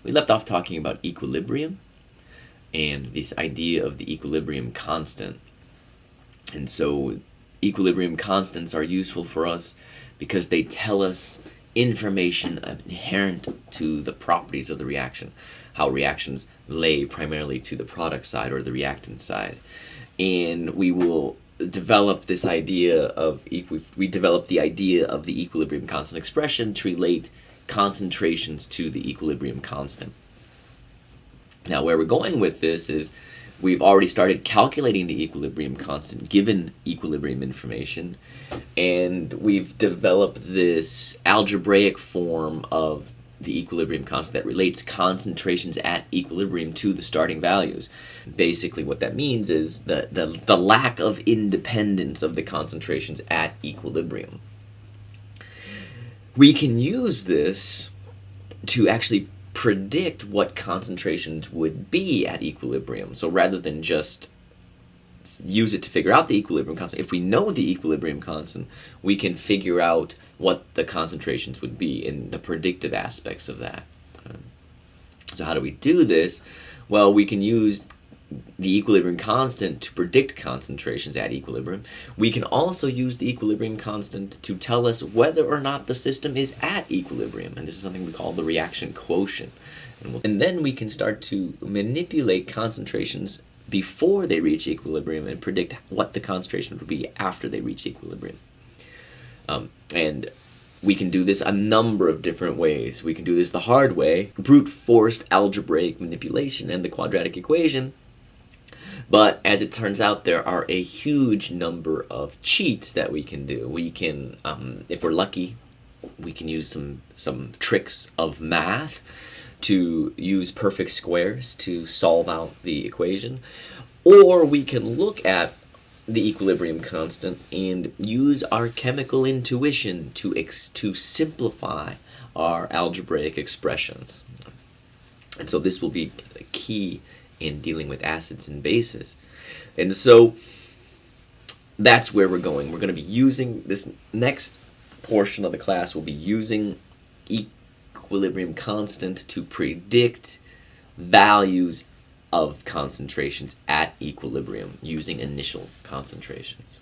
We left off talking about equilibrium and this idea of the equilibrium constant. And so equilibrium constants are useful for us because they tell us information inherent to the properties of the reaction, how reactions lay primarily to the product side or the reactant side. And we will develop this idea of we develop the idea of the equilibrium constant expression to relate concentrations to the equilibrium constant. Now, where we're going with this is we've already started calculating the equilibrium constant given equilibrium information, and we've developed this algebraic form of the equilibrium constant that relates concentrations at equilibrium to the starting values. Basically what that means is the lack of independence of the concentrations at equilibrium. We can use this to actually predict what concentrations would be at equilibrium. So rather than just use it to figure out the equilibrium constant, if we know the equilibrium constant, we can figure out what the concentrations would be in the predictive aspects of that. So how do we do this? Well, we can use the equilibrium constant to predict concentrations at equilibrium. We can also use the equilibrium constant to tell us whether or not the system is at equilibrium, and this is something we call the reaction quotient. And then we can start to manipulate concentrations before they reach equilibrium and predict what the concentration would be after they reach equilibrium. And we can do this a number of different ways. We can do this the hard way, brute forced algebraic manipulation and the quadratic equation. But as it turns out, there are a huge number of cheats that we can do. We can, if we're lucky, we can use some tricks of math to use perfect squares to solve out the equation. Or we can look at the equilibrium constant and use our chemical intuition to simplify our algebraic expressions. And so this will be key in dealing with acids and bases. And so that's where we're going. We're going to be using this next portion of the class. We'll be using equilibrium constant to predict values of concentrations at equilibrium using initial concentrations.